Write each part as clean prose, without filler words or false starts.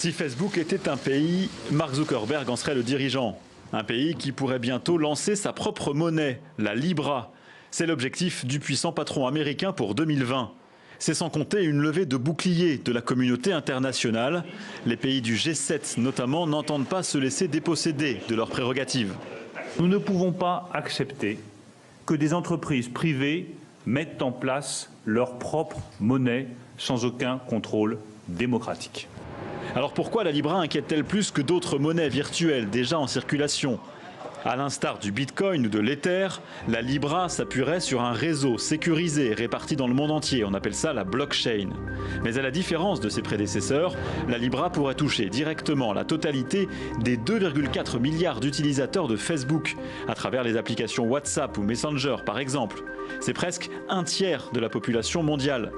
Si Facebook était un pays, Mark Zuckerberg en serait le dirigeant. Un pays qui pourrait bientôt lancer sa propre monnaie, la Libra. C'est l'objectif du puissant patron américain pour 2020. C'est sans compter une levée de boucliers de la communauté internationale. Les pays du G7 notamment n'entendent pas se laisser déposséder de leurs prérogatives. Nous ne pouvons pas accepter que des entreprises privées mettent en place leur propre monnaie sans aucun contrôle démocratique. Alors pourquoi la Libra inquiète-t-elle plus que d'autres monnaies virtuelles déjà en circulation? À l'instar du Bitcoin ou de l'Ether, la Libra s'appuierait sur un réseau sécurisé réparti dans le monde entier. On appelle ça la blockchain. Mais à la différence de ses prédécesseurs, la Libra pourrait toucher directement la totalité des 2,4 milliards d'utilisateurs de Facebook, à travers les applications WhatsApp ou Messenger par exemple. C'est presque un tiers de la population mondiale.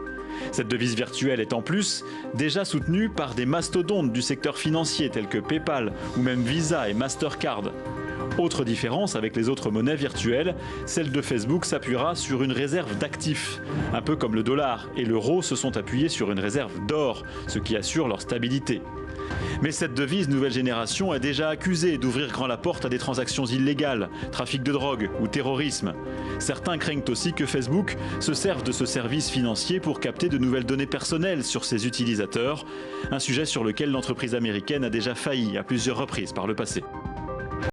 Cette devise virtuelle est en plus déjà soutenue par des mastodontes du secteur financier tels que PayPal ou même Visa et Mastercard. Autre différence avec les autres monnaies virtuelles, celle de Facebook s'appuiera sur une réserve d'actifs. Un peu comme le dollar et l'euro se sont appuyés sur une réserve d'or, ce qui assure leur stabilité. Mais cette devise nouvelle génération est déjà accusée d'ouvrir grand la porte à des transactions illégales, trafic de drogue ou terrorisme. Certains craignent aussi que Facebook se serve de ce service financier pour capter de nouvelles données personnelles sur ses utilisateurs, un sujet sur lequel l'entreprise américaine a déjà failli à plusieurs reprises par le passé.